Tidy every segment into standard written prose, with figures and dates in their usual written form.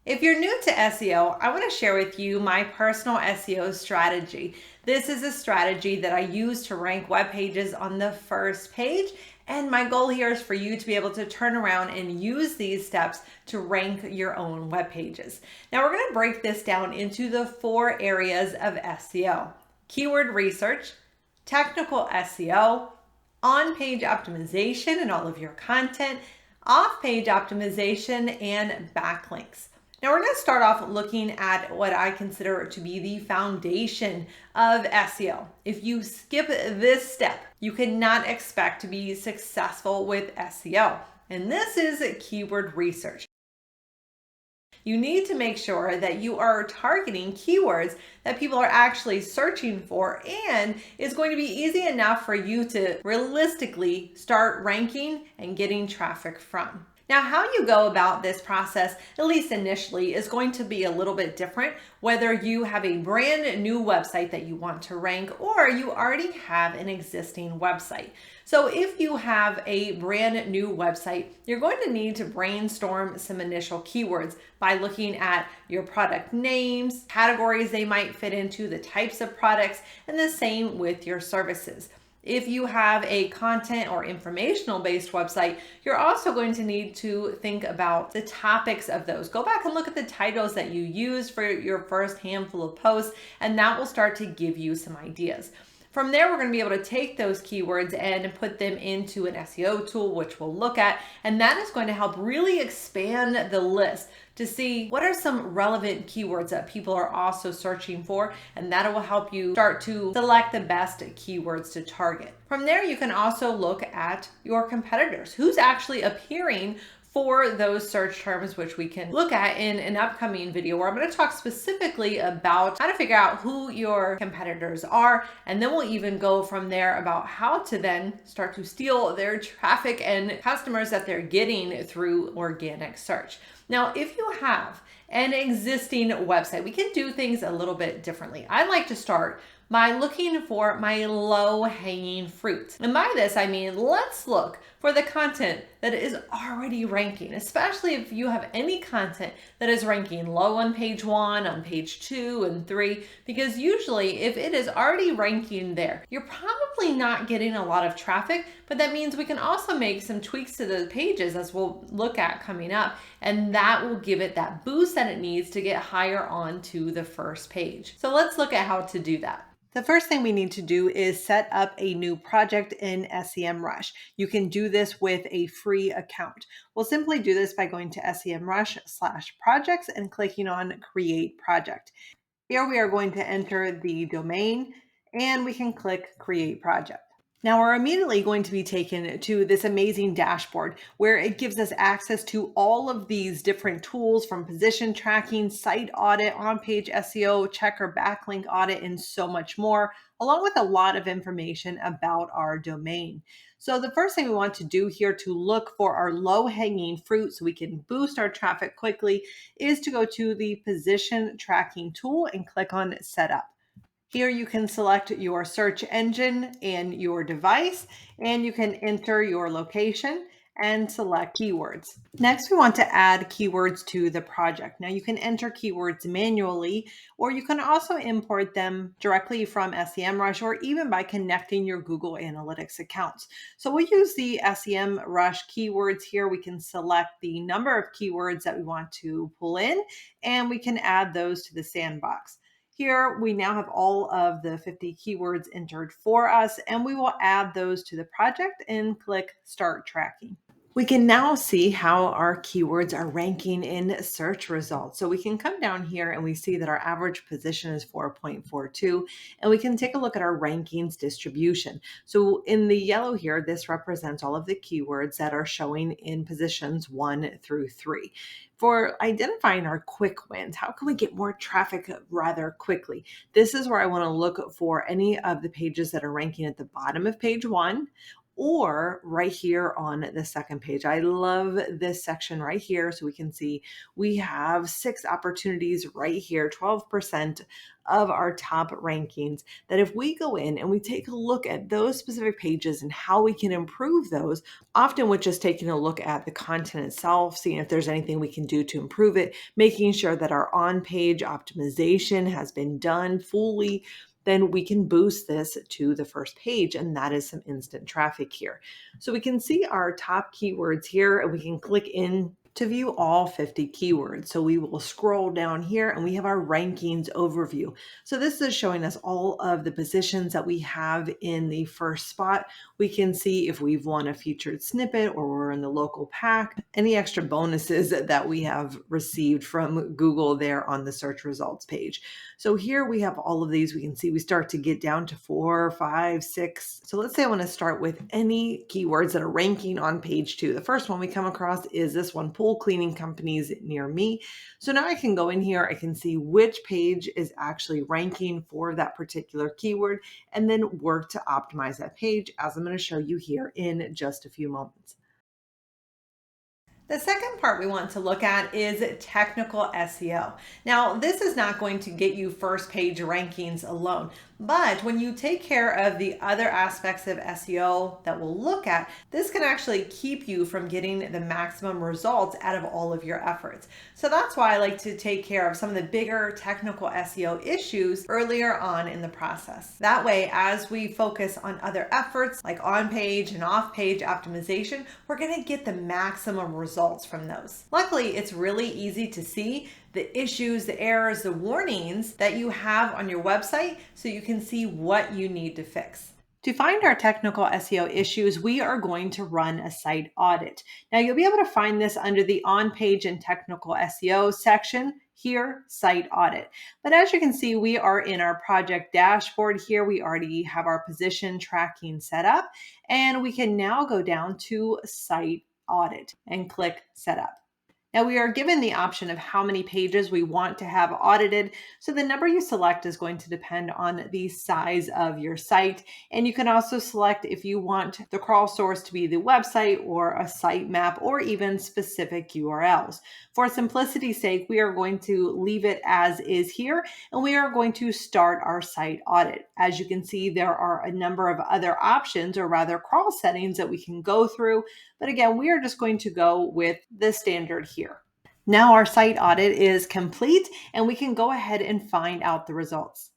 If you're new to SEO, I want to share with you my personal SEO strategy. This is a strategy that I use to rank web pages on the first page. And my goal here is for you to be able to turn around and use these steps to rank your own web pages. Now we're going to break this down into the 4 areas of SEO: keyword research, technical SEO, on-page optimization and all of your content, off-page optimization, and backlinks. Now we're going to start off looking at what I consider to be the foundation of SEO. If you skip this step, you cannot expect to be successful with SEO. And this is keyword research. You need to make sure that you are targeting keywords that people are actually searching for and is going to be easy enough for you to realistically start ranking and getting traffic from. Now, how you go about this process, at least initially, is going to be a little bit different whether you have a brand new website that you want to rank or you already have an existing website. So if you have a brand new website, you're going to need to brainstorm some initial keywords by looking at your product names, categories they might fit into, the types of products, and the same with your services. If you have a content or informational based website, you're also going to need to think about the topics of those. Go back and look at the titles that you use for your first handful of posts, and that will start to give you some ideas. From there, we're going to be able to take those keywords and put them into an SEO tool, which we'll look at, and that is going to help really expand the list to see what are some relevant keywords that people are also searching for, and that will help you start to select the best keywords to target. From there, you can also look at your competitors. Who's actually appearing for those search terms, which we can look at in an upcoming video where I'm going to talk specifically about how to figure out who your competitors are. And then we'll even go from there about how to then start to steal their traffic and customers that they're getting through organic search. Now, if you have an existing website, we can do things a little bit differently. I like to start by looking for my low-hanging fruit. And by this, I mean, let's look for the content that is already ranking, especially if you have any content that is ranking low on page 1, on page 2 and 3, because usually if it is already ranking there, you're probably not getting a lot of traffic, but that means we can also make some tweaks to the pages as we'll look at coming up, and that will give it that boost that it needs to get higher onto the first page. So let's look at how to do that. The first thing we need to do is set up a new project in Semrush. You can do this with a free account. We'll simply do this by going to semrush/projects and clicking on Create Project. Here we are going to enter the domain and we can click Create Project. Now we're immediately going to be taken to this amazing dashboard where it gives us access to all of these different tools from position tracking, site audit, on-page SEO, checker, backlink audit, and so much more, along with a lot of information about our domain. So the first thing we want to do here to look for our low-hanging fruit so we can boost our traffic quickly is to go to the position tracking tool and click on Setup. Here you can select your search engine and your device, and you can enter your location and select keywords. Next, we want to add keywords to the project. Now you can enter keywords manually, or you can also import them directly from Semrush or even by connecting your Google Analytics accounts. So we'll use the Semrush keywords here. We can select the number of keywords that we want to pull in, and we can add those to the sandbox. Here we now have all of the 50 keywords entered for us, and we will add those to the project and click Start Tracking. We can now see how our keywords are ranking in search results. So we can come down here and we see that our average position is 4.42, and we can take a look at our rankings distribution. So in the yellow here, this represents all of the keywords that are showing in positions 1 through 3. For identifying our quick wins, how can we get more traffic rather quickly? This is where I want to look for any of the pages that are ranking at the bottom of page 1 or right here on the second page. I love this section right here. So we can see we have 6 opportunities right here, 12% of our top rankings, that if we go in and we take a look at those specific pages and how we can improve those, often with just taking a look at the content itself, seeing if there's anything we can do to improve it, making sure that our on-page optimization has been done fully, then we can boost this to the first page, and that is some instant traffic here. So we can see our top keywords here, and we can click in to view all 50 keywords. So we will scroll down here and we have our rankings overview. So this is showing us all of the positions that we have in the first spot. We can see if we've won a featured snippet or we're in the local pack, any extra bonuses that we have received from Google there on the search results page. So here we have all of these. We can see we start to get down to 4, 5, 6. So let's say I want to start with any keywords that are ranking on page 2. The first one we come across is this one, pool cleaning companies near me. So now I can go in here, I can see which page is actually ranking for that particular keyword, and then work to optimize that page, as I'm going to show you here in just a few moments. The second part we want to look at is technical SEO. Now, this is not going to get you first page rankings alone, but when you take care of the other aspects of SEO that we'll look at, this can actually keep you from getting the maximum results out of all of your efforts. So that's why I like to take care of some of the bigger technical SEO issues earlier on in the process. That way, as we focus on other efforts like on-page and off-page optimization, we're going to get the maximum results from those. Luckily, it's really easy to see the issues, the errors, the warnings that you have on your website so you can see what you need to fix. To find our technical SEO issues, we are going to run a site audit. Now, you'll be able to find this under the on-page and technical SEO section here, site audit. But as you can see, we are in our project dashboard here. We already have our position tracking set up, and we can now go down to site audit and click setup. Now we are given the option of how many pages we want to have audited. So the number you select is going to depend on the size of your site. And you can also select if you want the crawl source to be the website or a site map or even specific URLs. For simplicity's sake, we are going to leave it as is here, and we are going to start our site audit. As you can see, there are a number of other options, or rather crawl settings, that we can go through. But again, we are just going to go with the standard here. Now our site audit is complete, and we can go ahead and find out the results.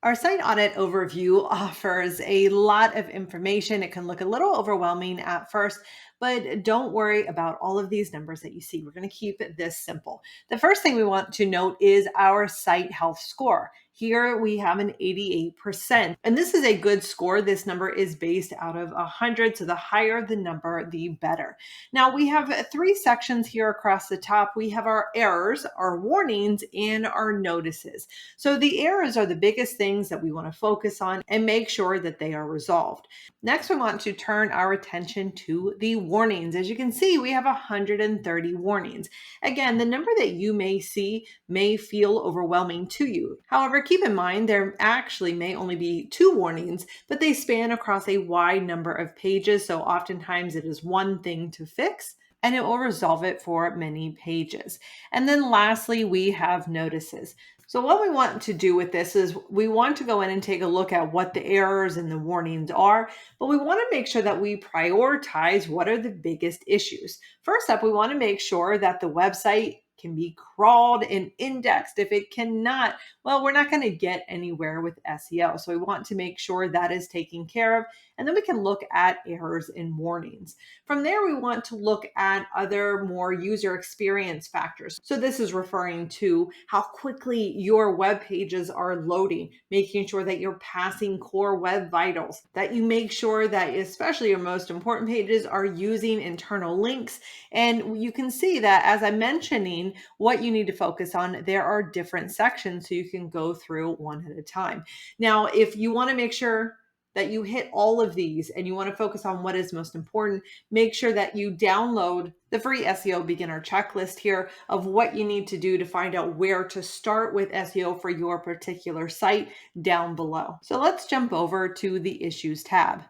Our site audit overview offers a lot of information. It can look a little overwhelming at first, but don't worry about all of these numbers that you see. We're going to keep this simple. The first thing we want to note is our site health score. Here we have an 88%, and this is a good score. This number is based out of 100, so the higher the number, the better. Now we have 3 sections here across the top. We have our errors, our warnings, and our notices. So the errors are the biggest things that we want to focus on and make sure that they are resolved. Next, we want to turn our attention to the warnings. As you can see, we have 130 warnings. Again, the number that you may see may feel overwhelming to you. However, keep in mind there actually may only be 2 warnings, but they span across a wide number of pages. So oftentimes it is one thing to fix, and it will resolve it for many pages. And then lastly, we have notices. So what we want to do with this is we want to go in and take a look at what the errors and the warnings are, but we want to make sure that we prioritize what are the biggest issues. First up, we want to make sure that the website can be crawled and indexed. If it cannot, well, we're not going to get anywhere with SEO. So we want to make sure that is taken care of. And then we can look at errors and warnings. From there, we want to look at other more user experience factors. So this is referring to how quickly your web pages are loading, making sure that you're passing core web vitals, that you make sure that especially your most important pages are using internal links. And you can see that as I'm mentioning what you need to focus on, there are different sections so you can go through one at a time. Now, if you want to make sure that you hit all of these and you want to focus on what is most important, make sure that you download the free SEO beginner checklist here of what you need to do to find out where to start with SEO for your particular site down below. So let's jump over to the issues tab.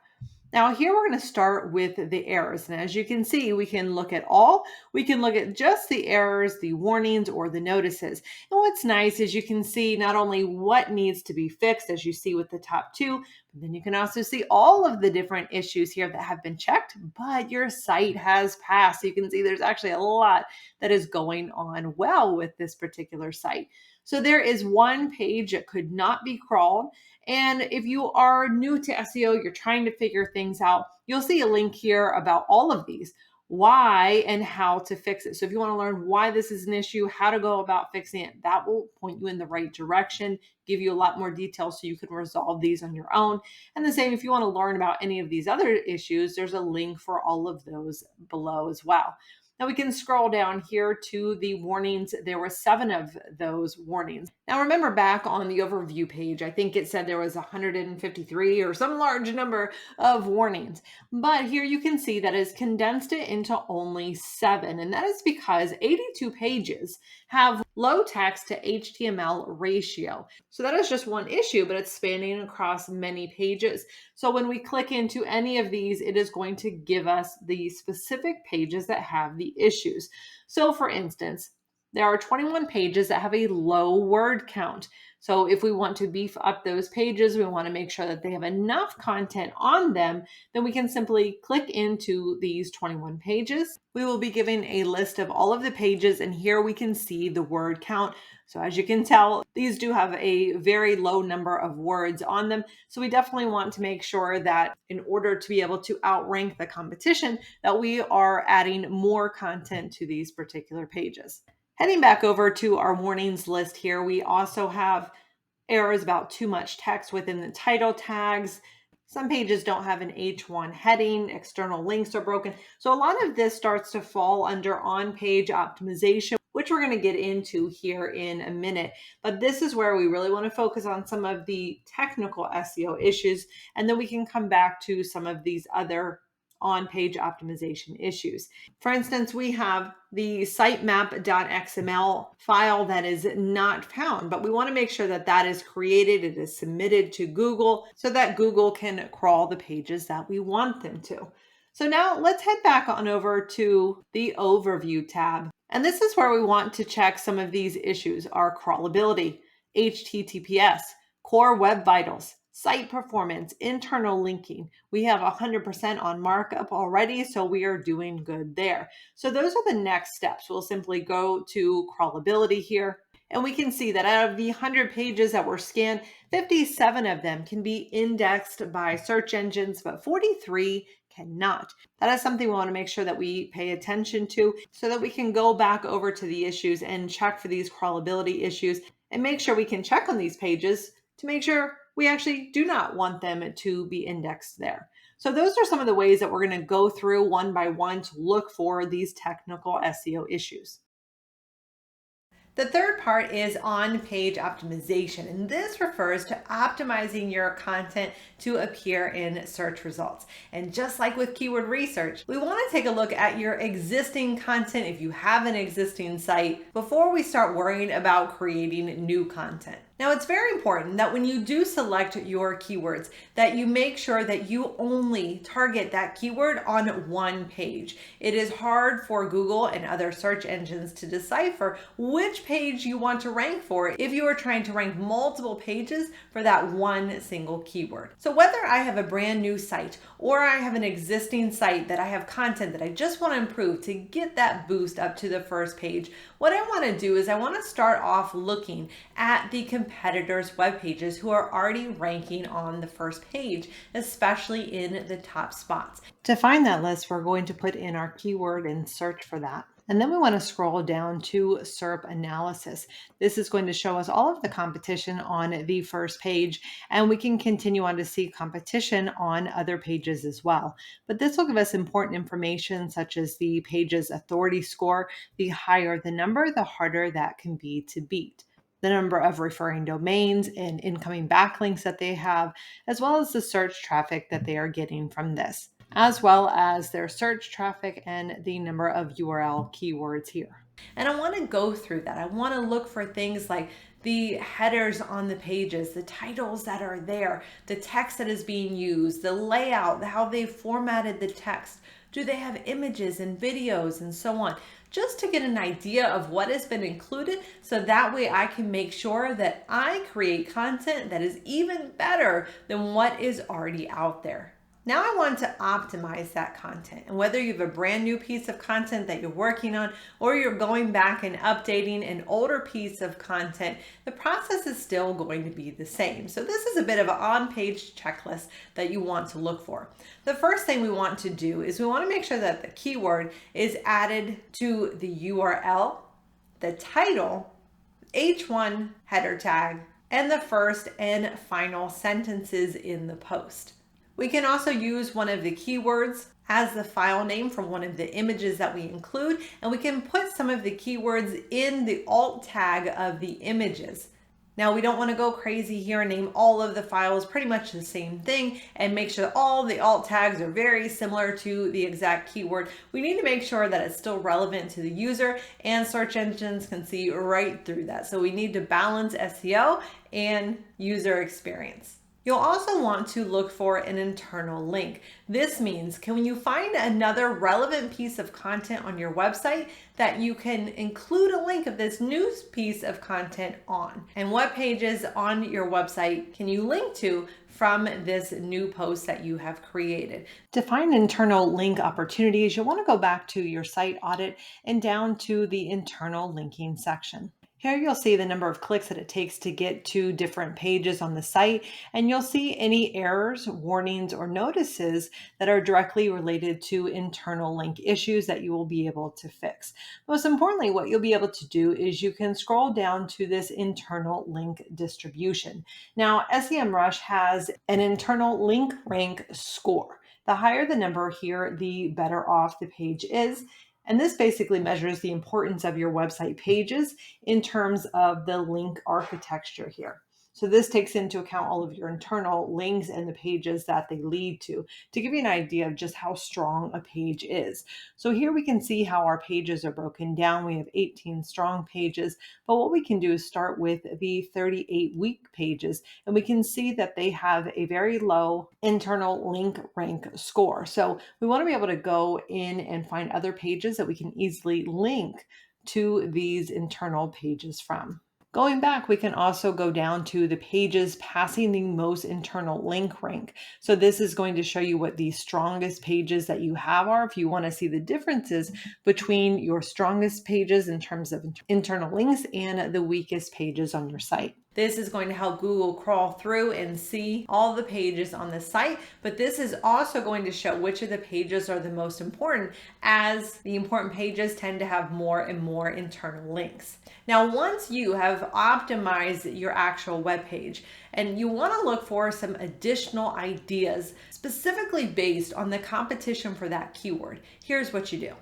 Now here we're going to start with the errors. And as you can see, we can look at all, we can look at just the errors, the warnings, or the notices. And what's nice is you can see not only what needs to be fixed, as you see with the top two, but then you can also see all of the different issues here that have been checked, but your site has passed. So you can see there's actually a lot that is going on well with this particular site. So there is one page that could not be crawled. And if you are new to SEO, you're trying to figure things out, you'll see a link here about all of these, why and how to fix it. So if you want to learn why this is an issue, how to go about fixing it, that will point you in the right direction, give you a lot more details so you can resolve these on your own. And the same, if you want to learn about any of these other issues, there's a link for all of those below as well. Now we can scroll down here to the warnings. There were 7 of those warnings. Now remember back on the overview page, I think it said there was 153 or some large number of warnings. But here you can see that it's condensed it into only 7. And that is because 82 pages have low text to HTML ratio. So that is just one issue, but it's spanning across many pages. So when we click into any of these, it is going to give us the specific pages that have the issues. So for instance, there are 21 pages that have a low word count. So if we want to beef up those pages, we want to make sure that they have enough content on them, then we can simply click into these 21 pages. We will be given a list of all of the pages, and here we can see the word count. So as you can tell, these do have a very low number of words on them. So we definitely want to make sure that in order to be able to outrank the competition, that we are adding more content to these particular pages. Heading back over to our warnings list here, we also have errors about too much text within the title tags. Some pages don't have an H1 heading, external links are broken. So a lot of this starts to fall under on-page optimization, which we're going to get into here in a minute. But this is where we really want to focus on some of the technical SEO issues, and then we can come back to some of these other on-page optimization issues. For instance, we have the sitemap.xml file that is not found, but we want to make sure that that is created, it is submitted to Google so that Google can crawl the pages that we want them to. So now let's head back on over to the overview tab. And this is where we want to check some of these issues: our crawlability, HTTPS, core web vitals, site performance, internal linking. We have 100% on markup already, so we are doing good there. So those are the next steps. We'll simply go to crawlability here, and we can see that out of the 100 pages that were scanned, 57 of them can be indexed by search engines, but 43 cannot. That is something we want to make sure that we pay attention to so that we can go back over to the issues and check for these crawlability issues and make sure we can check on these pages to make sure we actually do not want them to be indexed there. So those are some of the ways that we're going to go through one by one to look for these technical SEO issues. The third part is on-page optimization, and this refers to optimizing your content to appear in search results. And just like with keyword research, we want to take a look at your existing content if you have an existing site before we start worrying about creating new content. Now, it's very important that when you do select your keywords, that you make sure that you only target that keyword on one page. It is hard for Google and other search engines to decipher which page you want to rank for if you are trying to rank multiple pages for that one single keyword. So whether I have a brand new site or I have an existing site that I have content that I just want to improve to get that boost up to the first page, what I want to do is I want to start off looking at the competitors' web pages who are already ranking on the first page, especially in the top spots. To find that list, we're going to put in our keyword and search for that. And then we want to scroll down to SERP analysis. This is going to show us all of the competition on the first page, and we can continue on to see competition on other pages as well. But this will give us important information such as the page's authority score. The higher the number, the harder that can be to beat. The number of referring domains and incoming backlinks that they have, as well as the search traffic that they are getting from this, as well as their search traffic and the number of URL keywords here. And I want to go through that. I want to look for things like the headers on the pages, the titles that are there, the text that is being used, the layout, how they formatted the text. Do they have images and videos and so on? Just to get an idea of what has been included, so that way I can make sure that I create content that is even better than what is already out there. Now I want to optimize that content. And whether you have a brand new piece of content that you're working on, or you're going back and updating an older piece of content, the process is still going to be the same. So this is a bit of an on-page checklist that you want to look for. The first thing we want to do is we want to make sure that the keyword is added to the URL, the title, H1 header tag, and the first and final sentences in the post. We can also use one of the keywords as the file name for one of the images that we include, and we can put some of the keywords in the alt tag of the images. Now, we don't want to go crazy here and name all of the files pretty much the same thing and make sure that all the alt tags are very similar to the exact keyword. We need to make sure that it's still relevant to the user, and search engines can see right through that. So we need to balance SEO and user experience. You'll also want to look for an internal link. This means, can you find another relevant piece of content on your website that you can include a link of this new piece of content on? And what pages on your website can you link to from this new post that you have created? To find internal link opportunities, you'll want to go back to your site audit and down to the internal linking section. Here you'll see the number of clicks that it takes to get to different pages on the site, and you'll see any errors, warnings, or notices that are directly related to internal link issues that you will be able to fix. Most importantly, what you'll be able to do is you can scroll down to this internal link distribution. Now, Semrush has an internal link rank score. The higher the number here, the better off the page is. And this basically measures the importance of your website pages in terms of the link architecture here. So this takes into account all of your internal links and the pages that they lead to give you an idea of just how strong a page is. So here we can see how our pages are broken down. We have 18 strong pages, but what we can do is start with the 38 weak pages, and we can see that they have a very low internal link rank score. So we want to be able to go in and find other pages that we can easily link to these internal pages from. Going back, we can also go down to the pages passing the most internal link rank. So this is going to show you what the strongest pages that you have are. If you want to see the differences between your strongest pages in terms of internal links and the weakest pages on your site. This is going to help Google crawl through and see all the pages on the site, but this is also going to show which of the pages are the most important, as the important pages tend to have more and more internal links. Now, once you have optimized your actual web page and you want to look for some additional ideas specifically based on the competition for that keyword, here's what you do.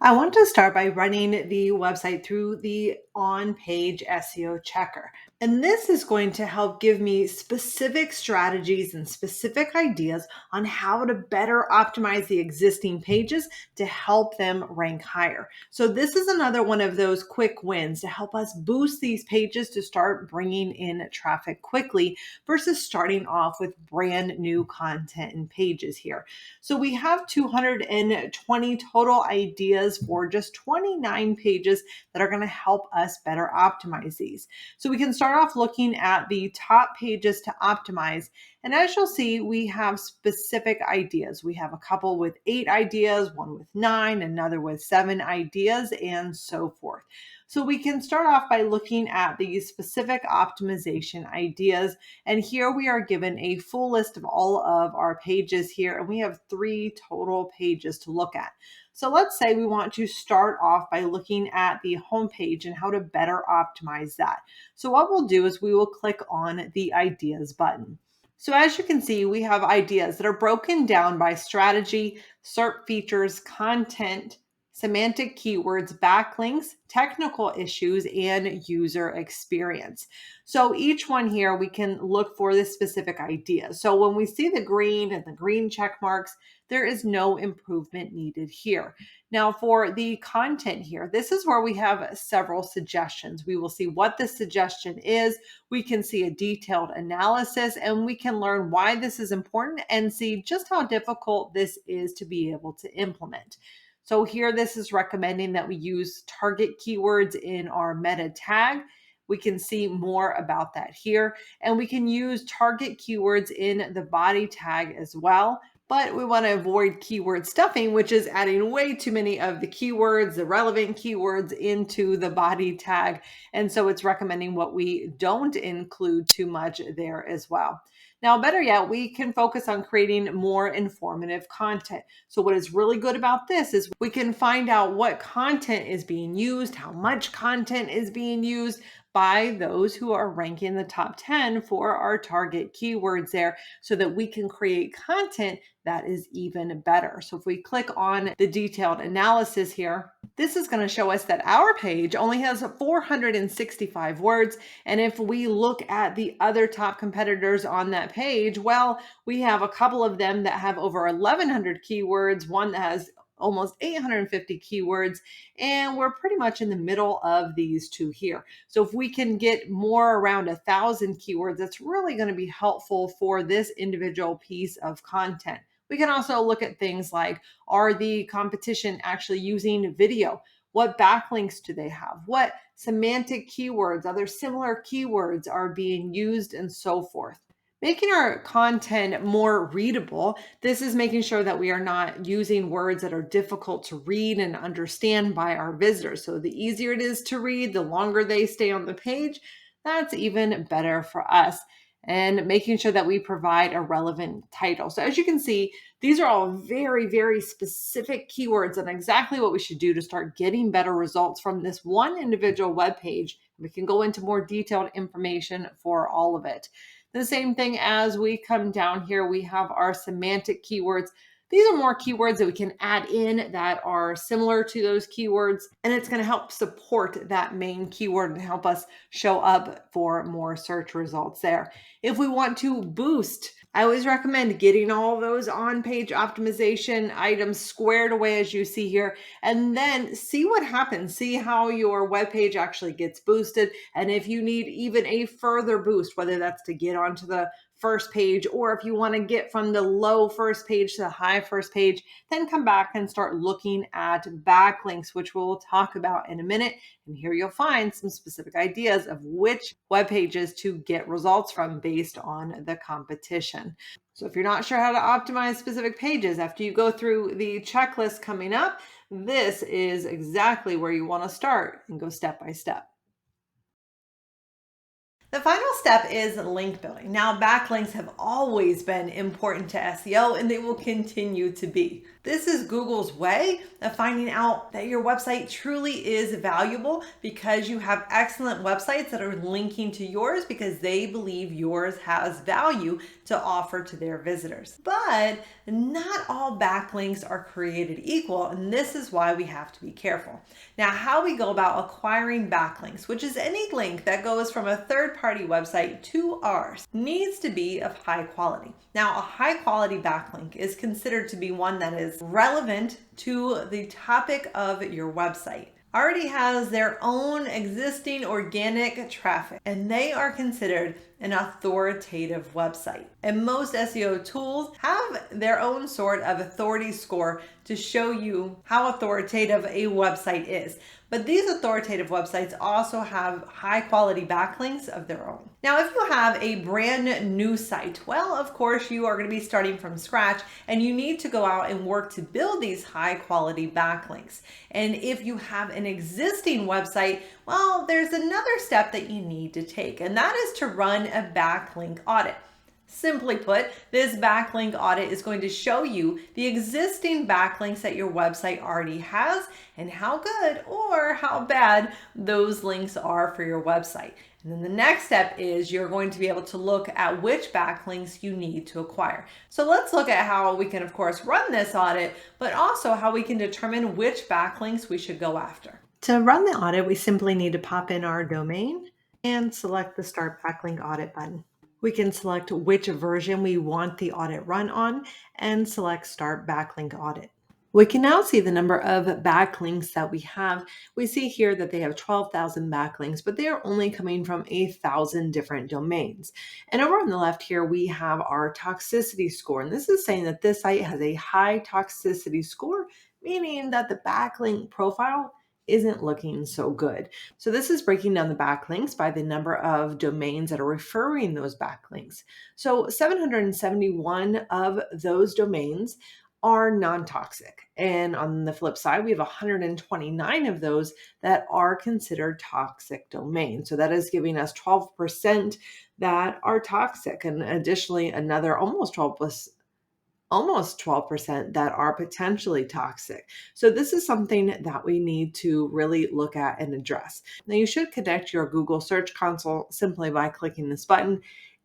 I want to start by running the website through the on-page SEO checker. And this is going to help give me specific strategies and specific ideas on how to better optimize the existing pages to help them rank higher. So this is another one of those quick wins to help us boost these pages to start bringing in traffic quickly versus starting off with brand new content and pages here. So we have 220 total ideas for just 29 pages that are going to help us better optimize these. So we can start off looking at the top pages to optimize. And as you'll see, we have specific ideas. We have a couple with 8 ideas, one with 9, another with 7 ideas, and so forth. So we can start off by looking at these specific optimization ideas. And here we are given a full list of all of our pages here, and we have 3 total pages to look at. So let's say we want to start off by looking at the homepage and how to better optimize that. So what we'll do is we will click on the ideas button. So as you can see, we have ideas that are broken down by strategy, SERP features, content, semantic keywords, backlinks, technical issues, and user experience. So each one here, we can look for this specific idea. So when we see the green and the green check marks, there is no improvement needed here. Now, for the content here, this is where we have several suggestions. We will see what the suggestion is. We can see a detailed analysis, and we can learn why this is important and see just how difficult this is to be able to implement. So here, this is recommending that we use target keywords in our meta tag. We can see more about that here, and we can use target keywords in the body tag as well. But we want to avoid keyword stuffing, which is adding way too many of the keywords, the relevant keywords into the body tag. And so it's recommending what we don't include too much there as well. Now, better yet, we can focus on creating more informative content. So what is really good about this is we can find out what content is being used, how much content is being used by those who are ranking the top 10 for our target keywords there, so that we can create content that is even better. So if we click on the detailed analysis here, this is going to show us that our page only has 465 words. And if we look at the other top competitors on that page, well, we have a couple of them that have over 1,100 keywords, one that has almost 850 keywords, and we're pretty much in the middle of these two here. So if we can get more around 1,000 keywords, that's really going to be helpful for this individual piece of content. We can also look at things like, are the competition actually using video? What backlinks do they have? What semantic keywords, other similar keywords are being used, and so forth. Making our content more readable, this is making sure that we are not using words that are difficult to read and understand by our visitors. So the easier it is to read, the longer they stay on the page, that's even better for us. And making sure that we provide a relevant title. So as you can see, these are all very, very specific keywords and exactly what we should do to start getting better results from this one individual web page. We can go into more detailed information for all of it. The same thing as we come down here, we have our semantic keywords. These are more keywords that we can add in that are similar to those keywords, and it's going to help support that main keyword and help us show up for more search results there. If we want to boost, I always recommend getting all those on-page optimization items squared away as you see here, and then see what happens. See how your web page actually gets boosted, and if you need even a further boost, whether that's to get onto the first page, or if you want to get from the low first page to the high first page, then come back and start looking at backlinks, which we'll talk about in a minute. And here you'll find some specific ideas of which web pages to get results from based on the competition. So if you're not sure how to optimize specific pages after you go through the checklist coming up, this is exactly where you want to start and go step by step. The final step is link building. Now, backlinks have always been important to SEO, and they will continue to be. This is Google's way of finding out that your website truly is valuable because you have excellent websites that are linking to yours because they believe yours has value to offer to their visitors. But not all backlinks are created equal, and this is why we have to be careful. Now, how we go about acquiring backlinks, which is any link that goes from a third-party website to ours, needs to be of high quality. Now, a high-quality backlink is considered to be one that is relevant to the topic of your website, already has their own existing organic traffic, and they are considered an authoritative website. And most SEO tools have their own sort of authority score to show you how authoritative a website is. But these authoritative websites also have high quality backlinks of their own. Now, if you have a brand new site, well, of course, you are going to be starting from scratch and you need to go out and work to build these high quality backlinks. And if you have an existing website, well, there's another step that you need to take, and that is to run a backlink audit. Simply put, this backlink audit is going to show you the existing backlinks that your website already has and how good or how bad those links are for your website. And then the next step is you're going to be able to look at which backlinks you need to acquire. So let's look at how we can, of course, run this audit, but also how we can determine which backlinks we should go after. To run the audit, we simply need to pop in our domain and select the Start Backlink Audit button. We can select which version we want the audit run on and select Start Backlink Audit. We can now see the number of backlinks that we have. We see here that they have 12,000 backlinks, but they are only coming from 1,000 different domains. And over on the left here, we have our toxicity score. And this is saying that this site has a high toxicity score, meaning that the backlink profile isn't looking so good. So this is breaking down the backlinks by the number of domains that are referring those backlinks. So 771 of those domains are non-toxic. And on the flip side, we have 129 of those that are considered toxic domains. So that is giving us 12% that are toxic, and additionally another almost 12% that are potentially toxic. So this is something that we need to really look at and address. Now you should connect your Google Search Console simply by clicking this button.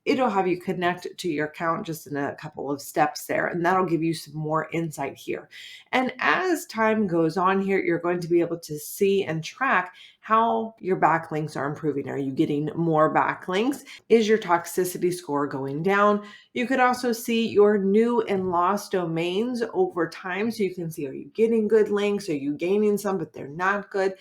It'll have you connect to your account just in a couple of steps there, and that'll give you some more insight here. And as time goes on here, you're going to be able to see and track how your backlinks are improving. Are you getting more backlinks? Is your toxicity score going down? You could also see your new and lost domains over time. So you can see, are you getting good links? Are you gaining some, but they're not good?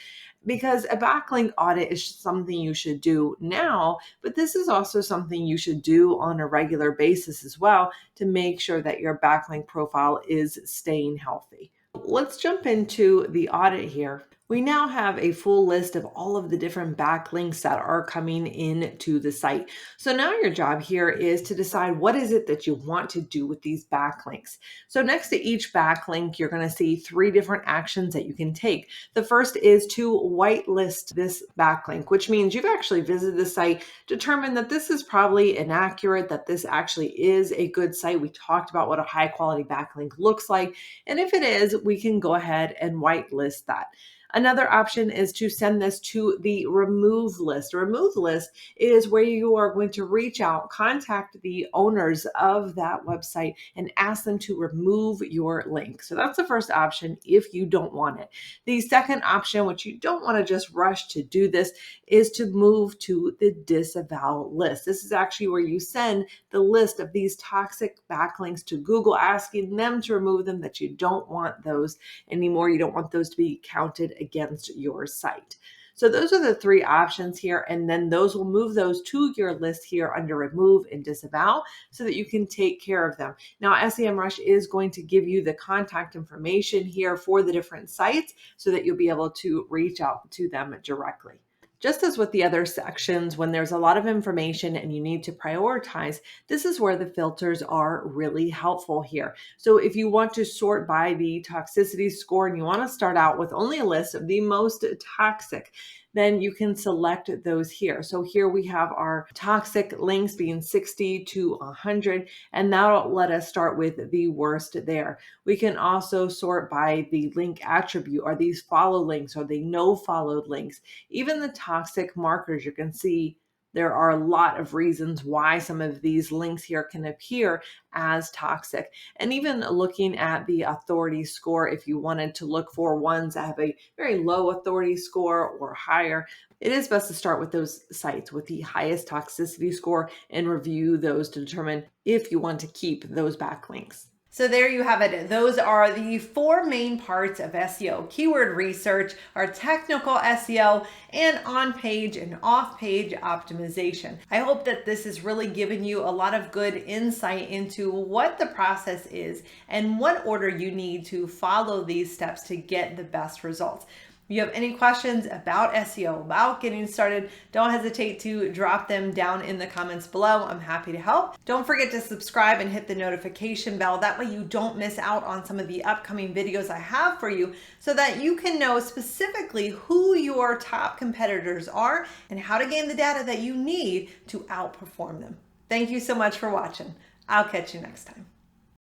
Because a backlink audit is something you should do now, but this is also something you should do on a regular basis as well to make sure that your backlink profile is staying healthy. Let's jump into the audit here. We now have a full list of all of the different backlinks that are coming into the site. So now your job here is to decide what is it that you want to do with these backlinks. So next to each backlink, you're going to see 3 different actions that you can take. The first is to whitelist this backlink, which means you've actually visited the site, determined that this is probably inaccurate, that this actually is a good site. We talked about what a high quality backlink looks like. And if it is, we can go ahead and whitelist that. Another option is to send this to the remove list. A remove list is where you are going to reach out, contact the owners of that website, and ask them to remove your link. So that's the first option if you don't want it. The second option, which you don't want to just rush to do this, is to move to the disavow list. This is actually where you send the list of these toxic backlinks to Google, asking them to remove them, that you don't want those anymore. You don't want those to be counted against your site. So those are the 3 options here, and then those will move those to your list here under remove and disavow so that you can take care of them. Now, Semrush is going to give you the contact information here for the different sites so that you'll be able to reach out to them directly. Just as with the other sections, when there's a lot of information and you need to prioritize, this is where the filters are really helpful here. So if you want to sort by the toxicity score and you want to start out with only a list of the most toxic, then you can select those here. So here we have our toxic links being 60 to 100, and that'll let us start with the worst there. We can also sort by the link attribute. Are these follow links? Are they no followed links? Even the toxic markers, you can see there are a lot of reasons why some of these links here can appear as toxic. And even looking at the authority score, if you wanted to look for ones that have a very low authority score or higher, it is best to start with those sites with the highest toxicity score and review those to determine if you want to keep those backlinks. So there you have it. Those are the 4 main parts of SEO: keyword research, our technical SEO, and on-page and off-page optimization. I hope that this has really given you a lot of good insight into what the process is and what order you need to follow these steps to get the best results. If you have any questions about SEO, about getting started, don't hesitate to drop them down in the comments below. I'm happy to help. Don't forget to subscribe and hit the notification bell. That way you don't miss out on some of the upcoming videos I have for you, so that you can know specifically who your top competitors are and how to gain the data that you need to outperform them. Thank you so much for watching. I'll catch you next time.